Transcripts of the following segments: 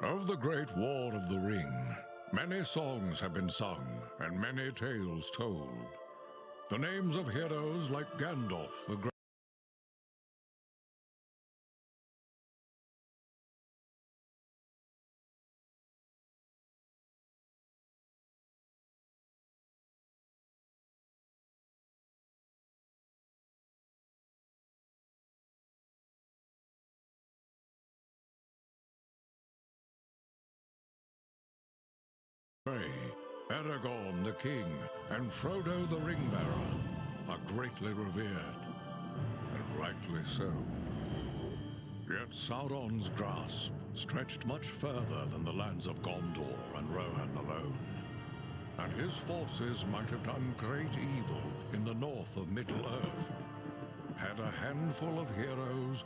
Of the Great War of the Ring, many songs have been sung and many tales told. The names of heroes like Gandalf the Great, Aragorn the King, and Frodo the Ring-Bearer are greatly revered, and rightly so. Yet Sauron's grasp stretched much further than the lands of Gondor and Rohan alone, and his forces might have done great evil in the north of Middle-earth, had a handful of heroes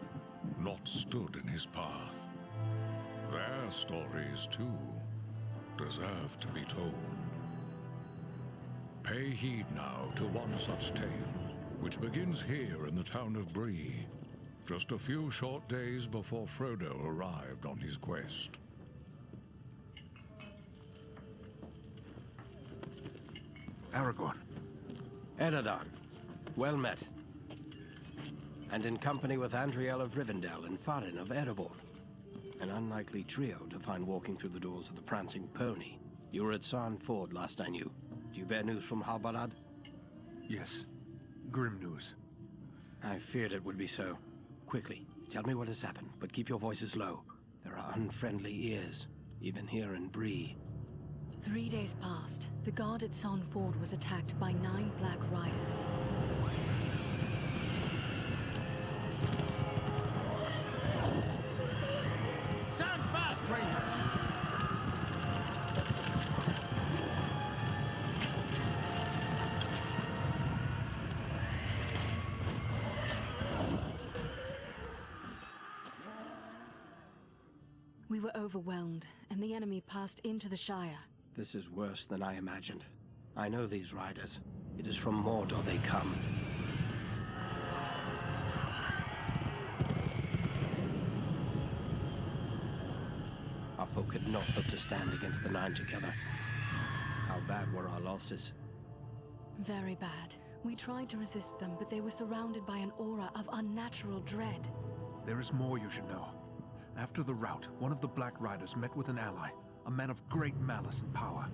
not stood in his path. Their stories, too, deserve to be told. Pay heed now to one such tale, which begins here in the town of Bree, just a few short days before Frodo arrived on his quest. Aragorn. Eredon, well met. And in company with Andriel of Rivendell and Farin of Erebor. An unlikely trio to find walking through the doors of the Prancing Pony. You were at Sarn Ford last I knew. Do you bear news from Halbarad? Yes. Grim news. I feared it would be so. Quickly, tell me what has happened, but keep your voices low. There are unfriendly ears, even here in Bree. 3 days passed. The guard at Sarn Ford was attacked by 9 Black Riders. Stand fast, Rangers! We were overwhelmed, and the enemy passed into the Shire. This is worse than I imagined. I know these riders. It is from Mordor they come. Our folk could not hope to stand against the 9 together. How bad were our losses? Very bad. We tried to resist them, but they were surrounded by an aura of unnatural dread. There is more you should know. After the rout, one of the Black Riders met with an ally, a man of great malice and power.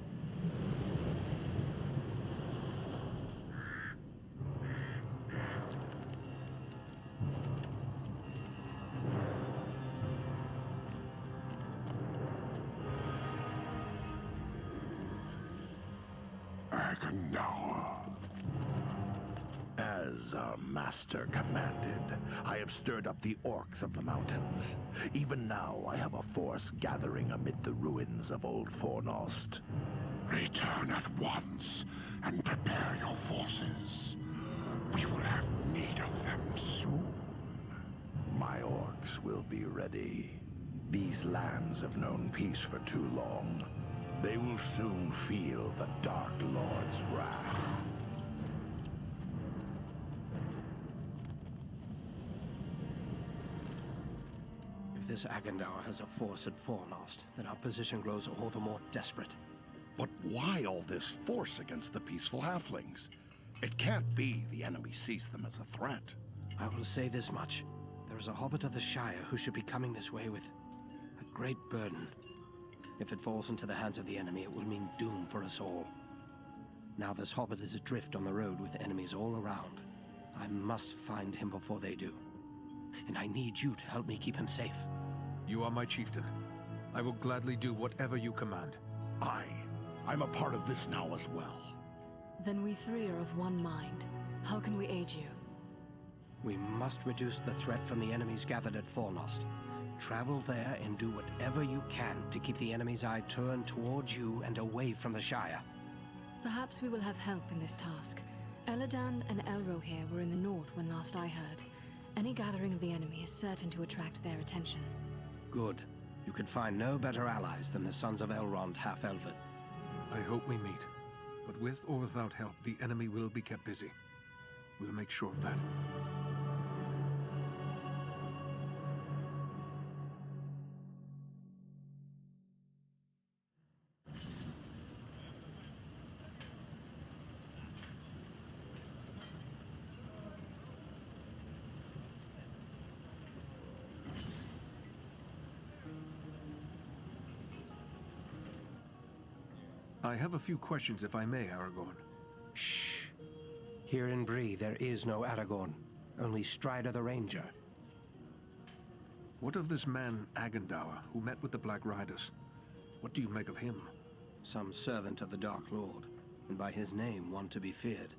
As our master commanded, I have stirred up the orcs of the mountains. Even now I have a force gathering amid the ruins of Old Fornost. Return at once and prepare your forces. We will have need of them soon. My orcs will be ready. These lands have known peace for too long. They will soon feel the Dark Lord's wrath. If this Agandaur has a force at Fornost, then our position grows all the more desperate. But why all this force against the peaceful halflings? It can't be the enemy sees them as a threat. I will say this much. There is a hobbit of the Shire who should be coming this way with a great burden. If it falls into the hands of the enemy, it will mean doom for us all. Now this hobbit is adrift on the road with enemies all around. I must find him before they do. And I need you to help me keep him safe. You are my chieftain. I will gladly do whatever you command. I'm a part of this now as well. Then we 3 are of one mind. How can we aid you? We must reduce the threat from the enemies gathered at Fornost. Travel there and do whatever you can to keep the enemy's eye turned towards you and away from the Shire. Perhaps we will have help in this task. Elladan and Elrohir were in the north when last I heard. Any gathering of the enemy is certain to attract their attention. Good. You could find no better allies than the sons of Elrond half-Elven. I hope we meet. But with or without help, the enemy will be kept busy. We'll make sure of that. I have a few questions, if I may, Aragorn. Shh. Here in Bree, there is no Aragorn, only Strider the Ranger. What of this man, Agendaur, who met with the Black Riders? What do you make of him? Some servant of the Dark Lord, and by his name one to be feared.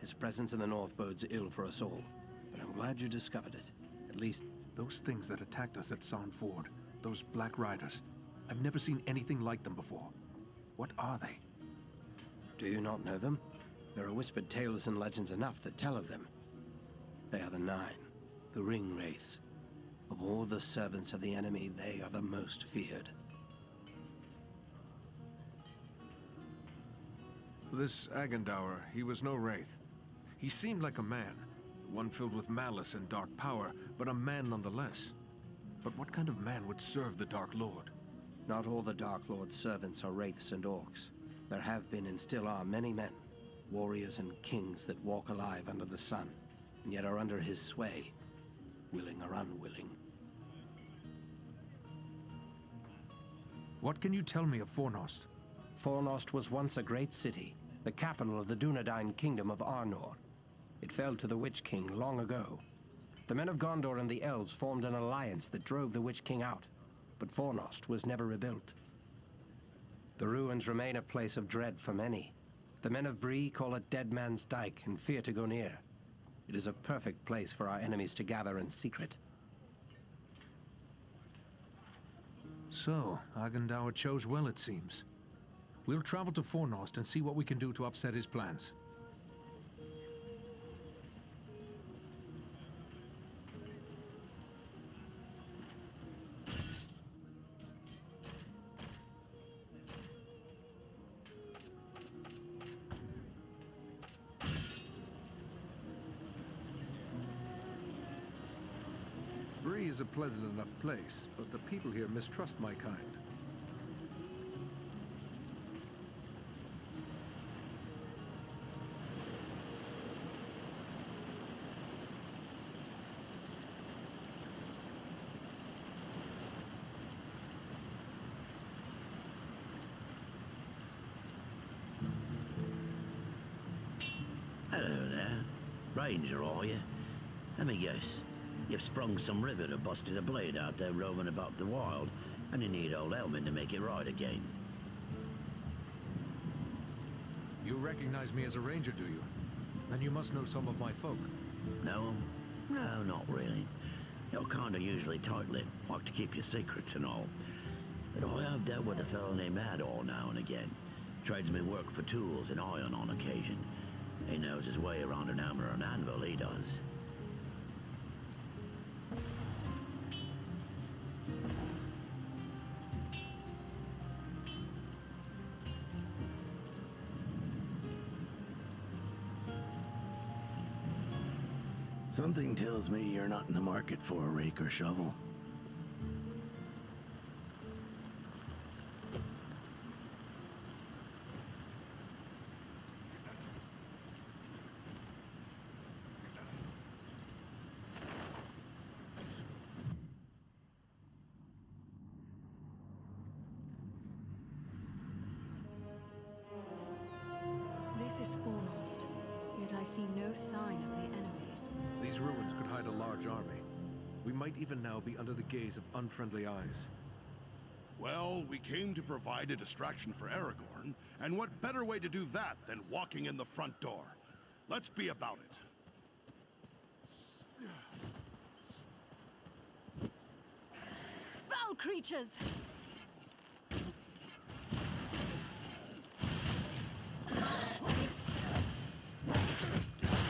His presence in the North bodes ill for us all, but I'm glad you discovered it. At least, Those things that attacked us at Sand Ford, those Black Riders, I've never seen anything like them before. What are they? do you not know them? There are whispered tales and legends enough that tell of them. They are the Nine, the Ring Wraiths. Of all the servants of the enemy, they are the most feared. This Agendaur, he was no wraith. He seemed like a man, one filled with malice and dark power, but a man nonetheless. But what kind of man would serve the Dark Lord? Not all the Dark Lord's servants are wraiths and orcs. There have been and still are many men, warriors and kings that walk alive under the sun, and yet are under his sway, willing or unwilling. What can you tell me of Fornost? Fornost was once a great city, the capital of the Dunedain kingdom of Arnor. It fell to the Witch King long ago. The men of Gondor and the elves formed an alliance that drove the Witch King out, but Fornost was never rebuilt. The ruins remain a place of dread for many. The men of Bree call it Dead Man's Dyke and fear to go near. It is a perfect place for our enemies to gather in secret. So, Agendaur chose well, it seems. We'll travel to Fornost and see what we can do to upset his plans. Bree is a pleasant enough place, but the people here mistrust my kind. Hello there. Ranger, are you? Let me guess. You've sprung some rivet or busted a blade out there roaming about the wild, and you need old Elmin to make it right again. You recognize me as a ranger, do you? Then you must know some of my folk. Know 'em? No, not really. You're kind of usually tight-lipped, like to keep your secrets and all. But I have dealt with a fellow named Ador now and again. Trades me work for tools and iron on occasion. He knows his way around an hammer and anvil, he does. Something tells me you're not in the market for a rake or shovel. This is Fornost, yet I see no sign of the enemy. These ruins could hide a large army. We might even now be under the gaze of unfriendly eyes. Well, we came to provide a distraction for Aragorn, and what better way to do that than walking in the front door? Let's be about it. Foul creatures!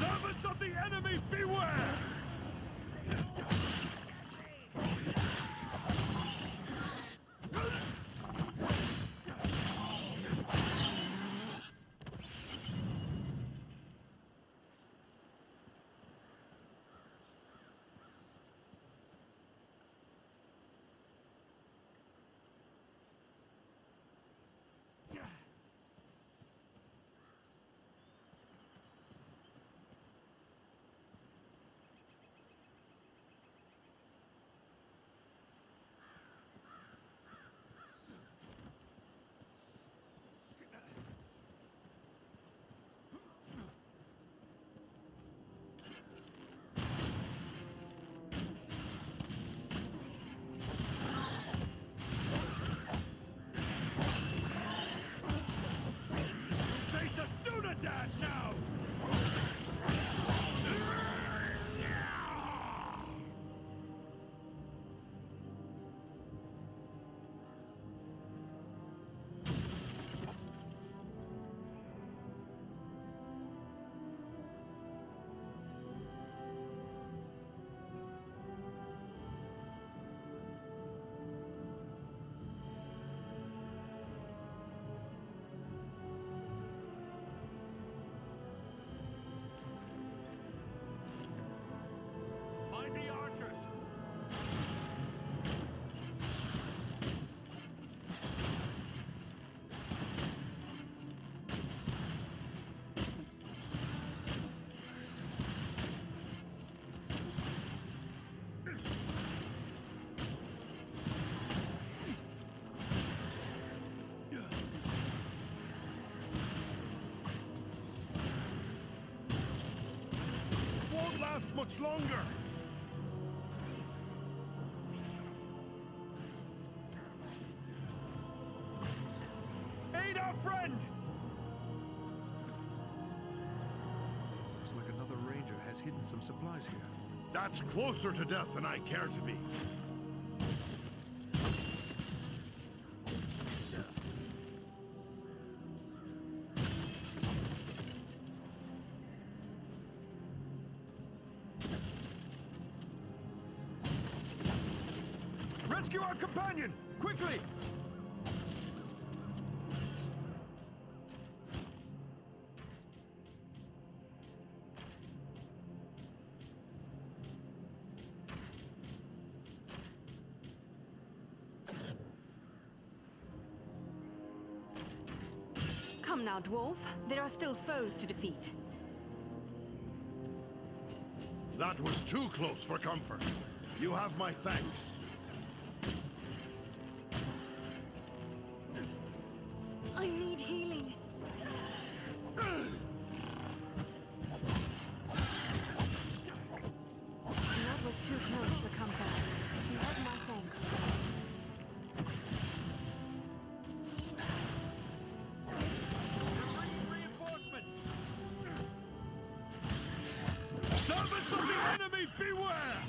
Servants of the enemy, beware! last much longer! Aid our friend! Looks like another ranger has hidden some supplies here. That's closer to death than I care to be. Rescue our companion! Quickly! Come now, dwarf. There are still foes to defeat. That was too close for comfort. You have my thanks. I need healing. That was too close for comfort. You have my thanks. Reinforcements! Servants of the enemy, beware!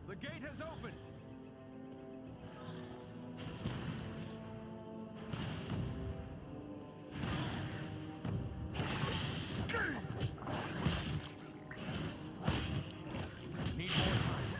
The gate has opened! Need more time.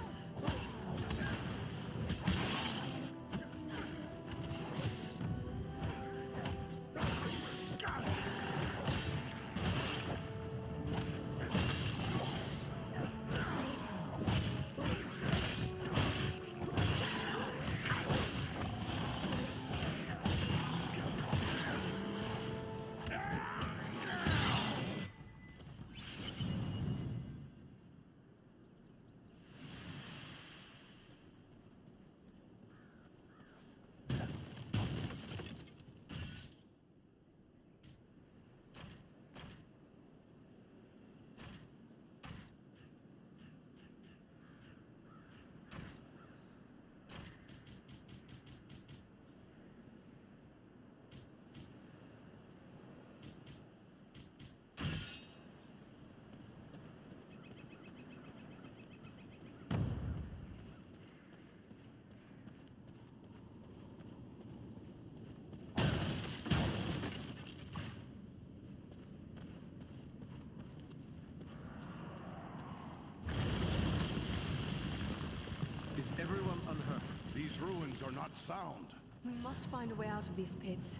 Is everyone unhurt? These ruins are not sound. We must find a way out of these pits.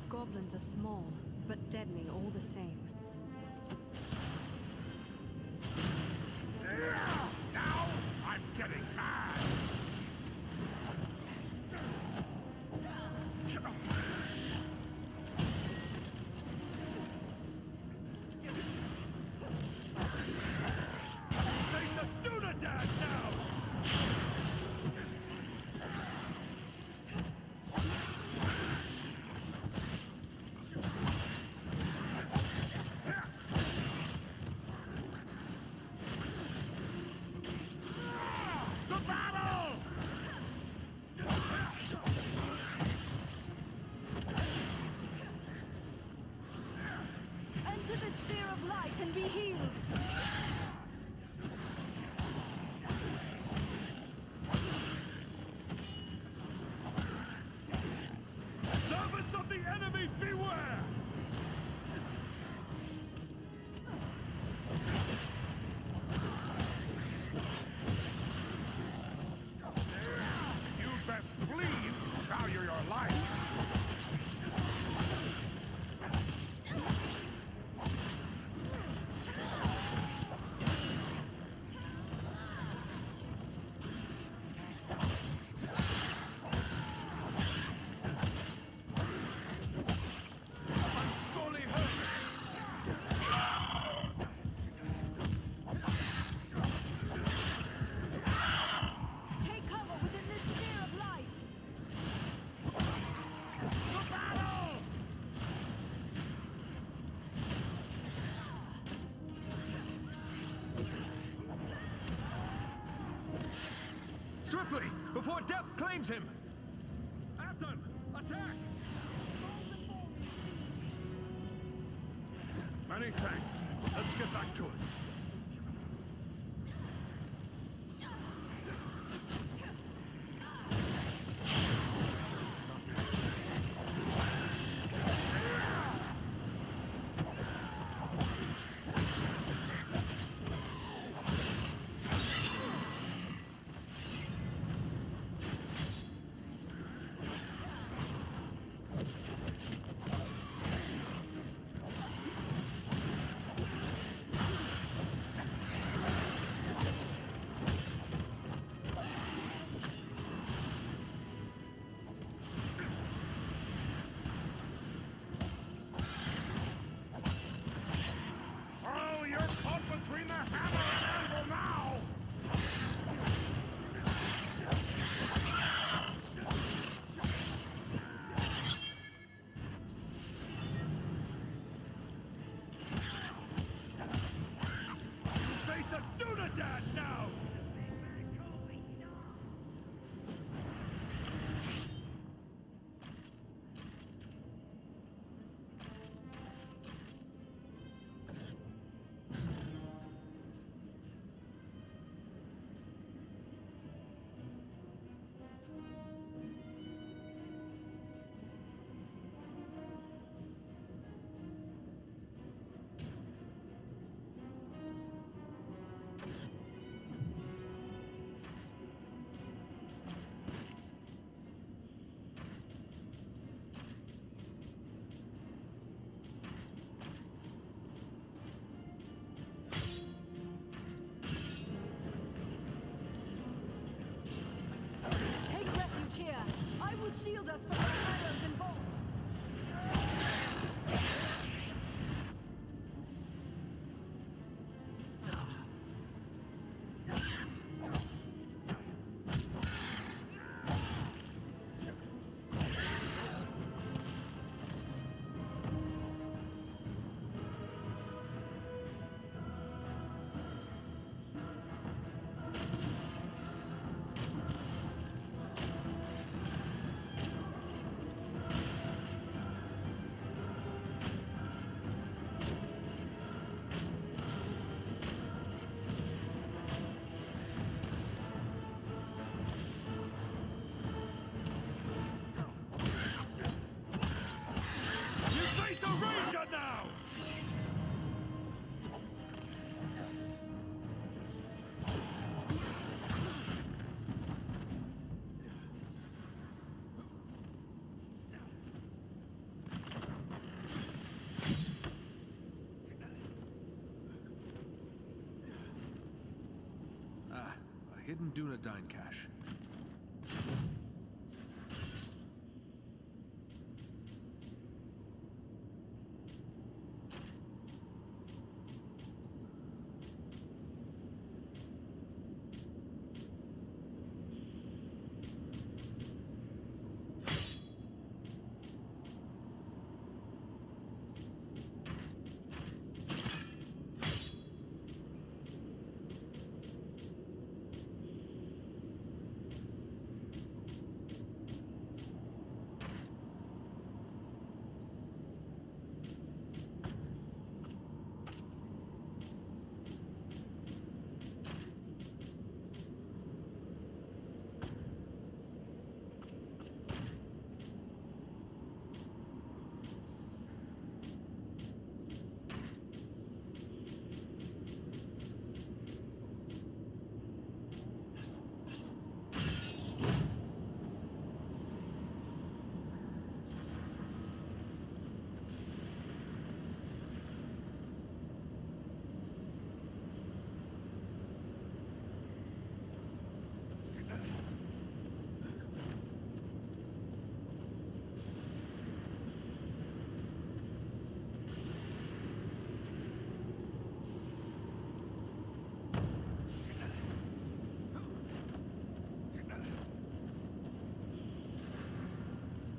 These goblins are small, but deadly all the same. Now I'm getting mad! Face a Dunadan now! To battle! Enter the sphere of light and be healed! Servants of the enemy, beware! You best flee, value your life. I'm sorely hurt. Take cover within this sphere of light! To battle! Swiftly, before death claims him! At them! Attack! Many thanks. Let's get back to it. Oh, you're caught between the hammer and anvil now! Face a Dunadan now! Take refuge here! I will shield us from their arrows and bolts! hidden Dunedain cache.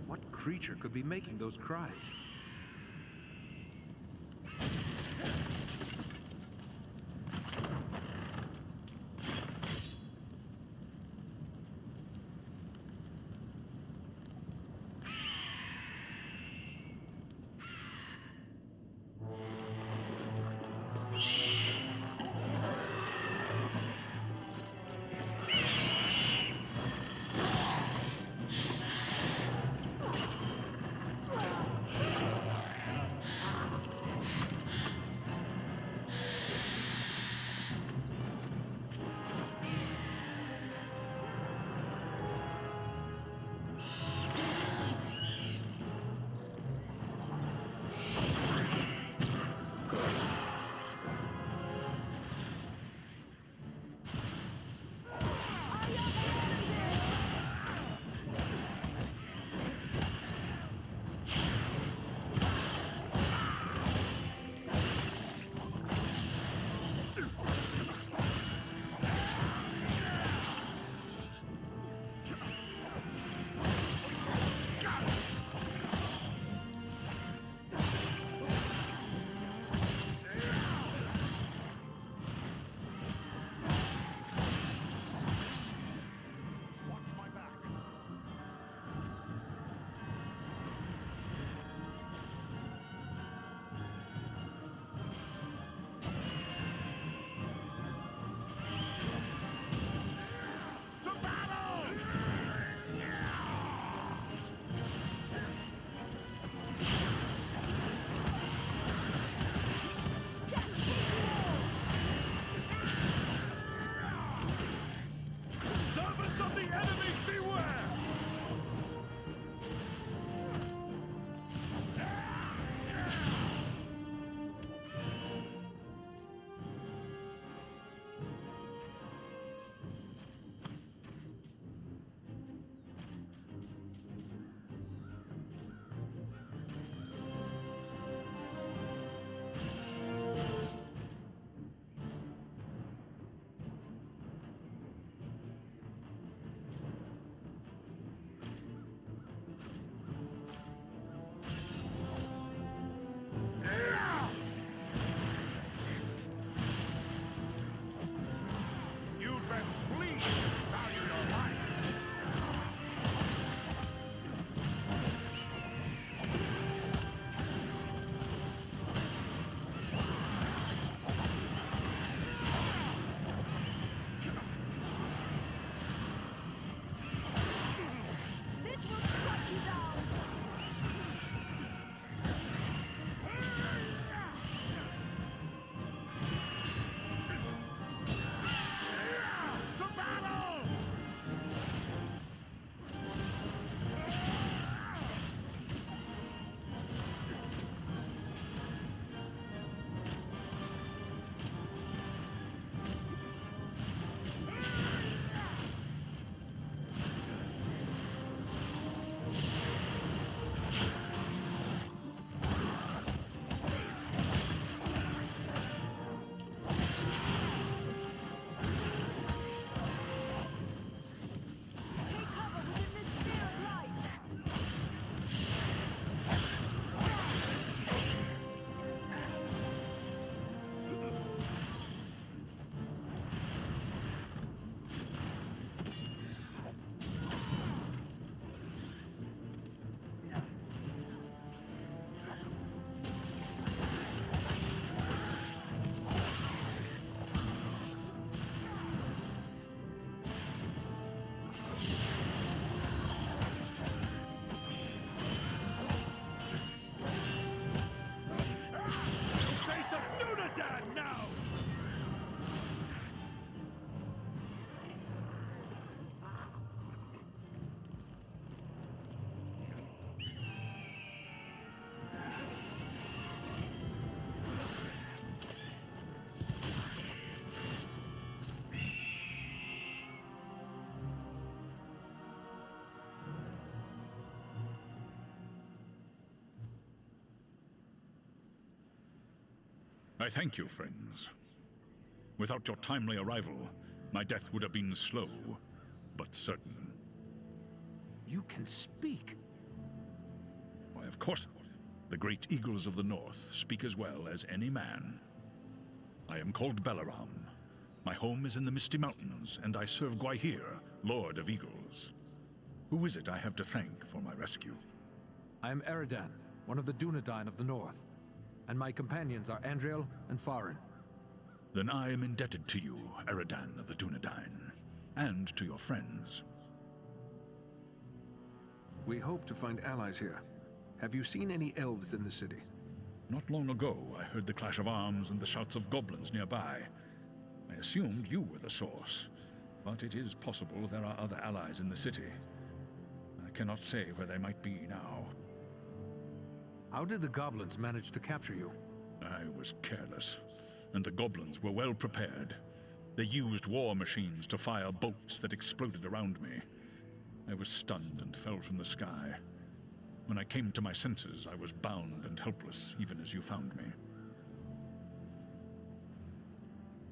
What creature could be making those cries? I thank you, friends. Without your timely arrival, my death would have been slow, but certain. You can speak. Why, of course, the great eagles of the north speak as well as any man. I am called Balaram. My home is in the Misty Mountains, and I serve Gwaihir, Lord of Eagles. Who is it I have to thank for my rescue? I am Eridan, one of the Dunedain of the north, and my companions are Andriel and Farin. Then I am indebted to you, Eridan of the Dunedain, and to your friends. We hope to find allies here. Have you seen any elves in the city? Not long ago, I heard the clash of arms and the shouts of goblins nearby. I assumed you were the source, but it is possible there are other allies in the city. I cannot say where they might be now. How did the goblins manage to capture you? I was careless, and the goblins were well prepared. They used war machines to fire bolts that exploded around me. I was stunned and fell from the sky. When I came to my senses, I was bound and helpless, even as you found me.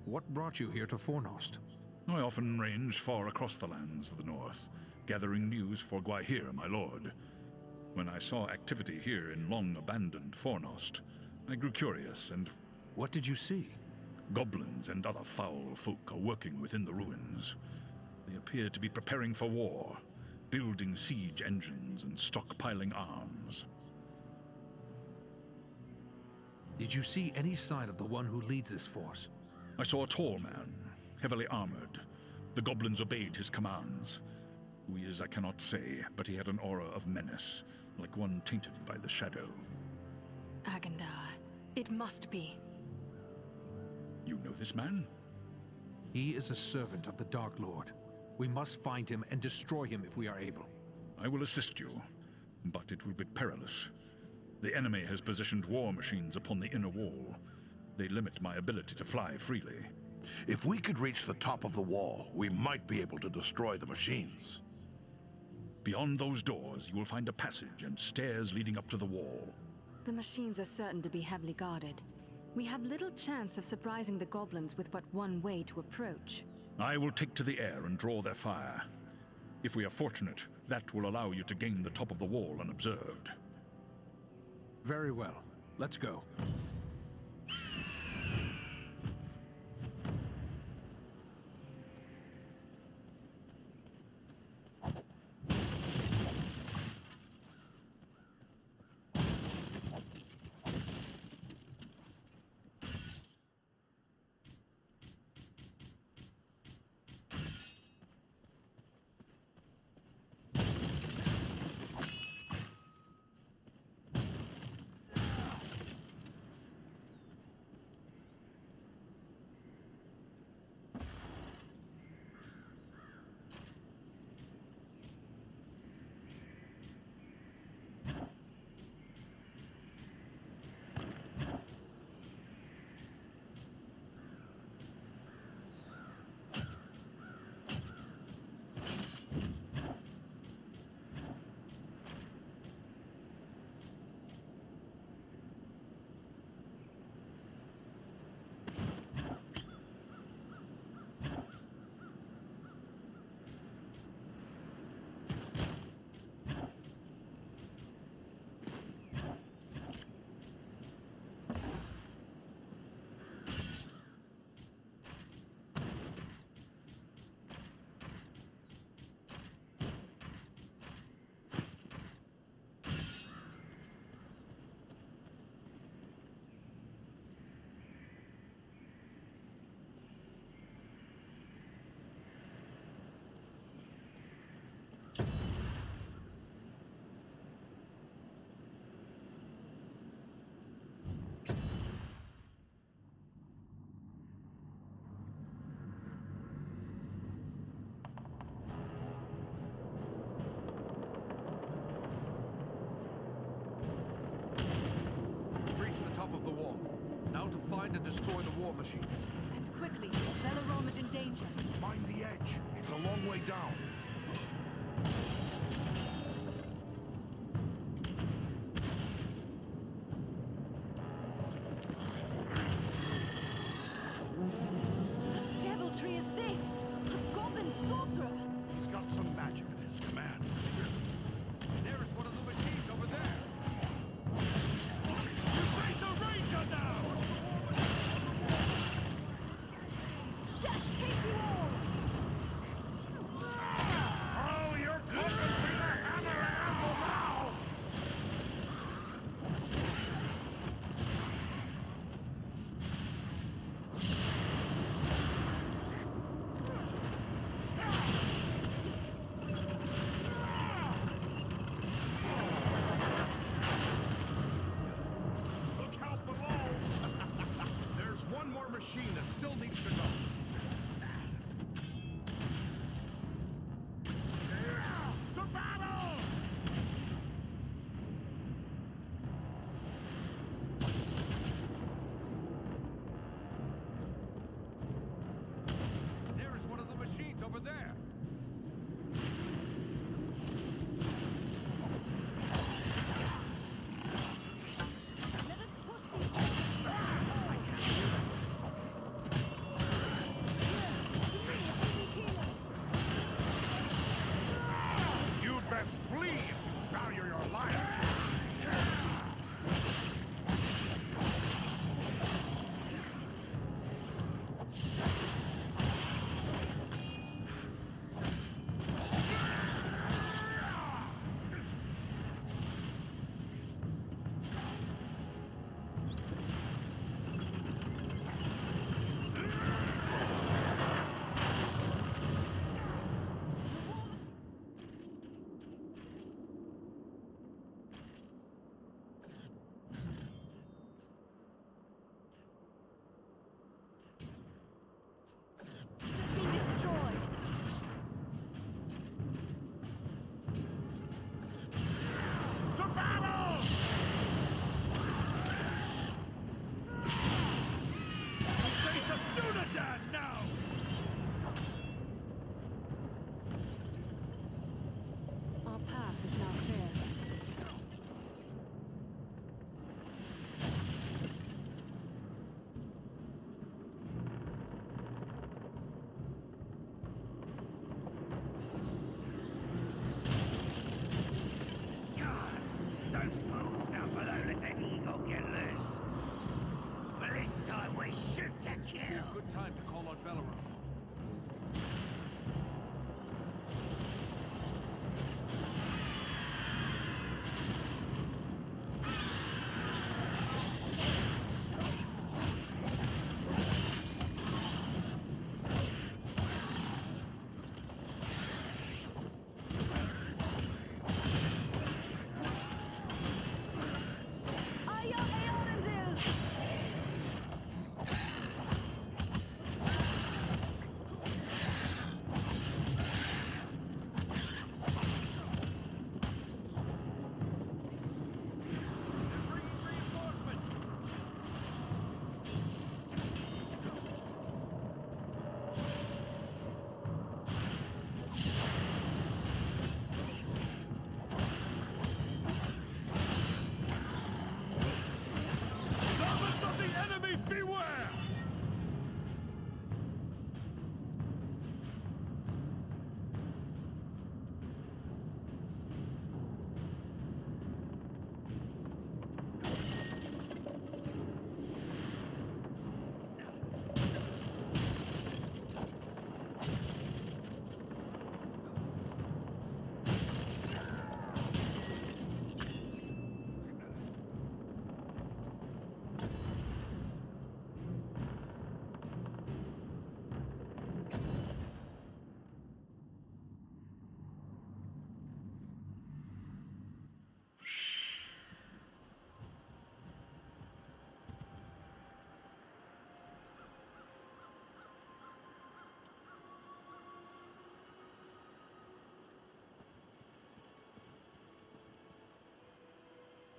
What brought you here to Fornost? I often range far across the lands of the north, gathering news for Gwaihir, my lord. When I saw activity here in long-abandoned Fornost, I grew curious and... What did you see? Goblins and other foul folk are working within the ruins. They appear to be preparing for war, building siege engines and stockpiling arms. Did you see any sign of the one who leads this force? I saw a tall man, heavily armored. The goblins obeyed his commands. Who he is, I cannot say, but he had an aura of menace, like one tainted by the shadow. Agandar. It must be. You know this man? He is a servant of the Dark Lord. We must find him and destroy him if we are able. I will assist you, but it will be perilous. The enemy has positioned war machines upon the inner wall. They limit my ability to fly freely. If we could reach the top of the wall, we might be able to destroy the machines. Beyond those doors, you will find a passage and stairs leading up to the wall. The machines are certain to be heavily guarded. We have little chance of surprising the goblins with but one way to approach. I will take to the air and draw their fire. If we are fortunate, that will allow you to gain the top of the wall unobserved. Very well. Let's go. Top of the wall. Now to find and destroy the war machines. And quickly, Balaram is in danger. Mind the edge. It's a long way down.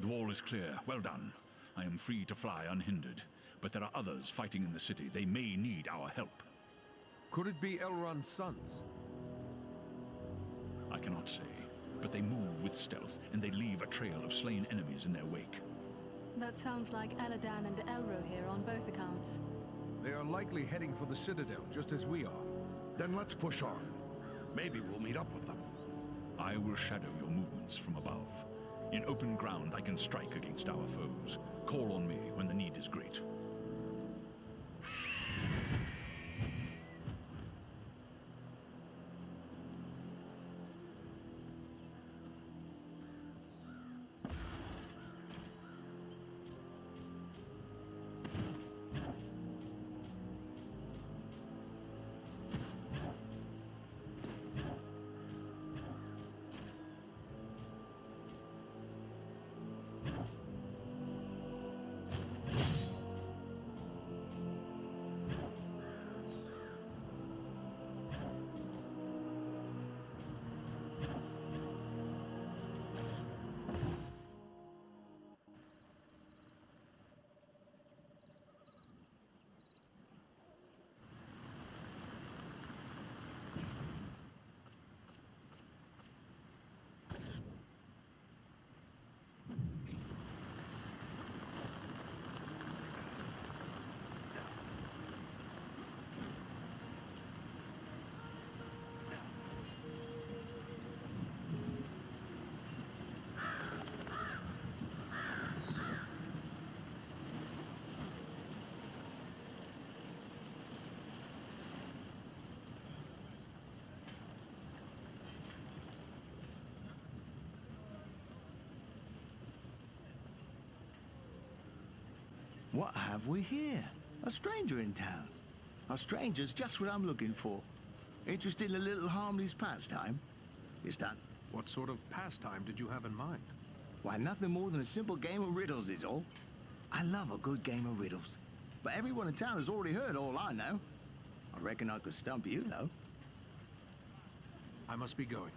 The wall is clear. Well done. I am free to fly unhindered. But there are others fighting in the city. They may need our help. Could it be Elrond's sons? I cannot say. But they move with stealth, and they leave a trail of slain enemies in their wake. That sounds like Eladan and Elro here on both accounts. They are likely heading for the Citadel, just as we are. Then let's push on. Maybe we'll meet up with them. I will shadow your movements from above. In open ground, I can strike against our foes. Call on me when the need is great. What have we here? A stranger in town. A stranger's just what I'm looking for. Interested in a little harmless pastime? Is that... What sort of pastime did you have in mind? Why, nothing more than a simple game of riddles is all. I love a good game of riddles. But everyone in town has already heard all I know. I reckon I could stump you, though. I must be going.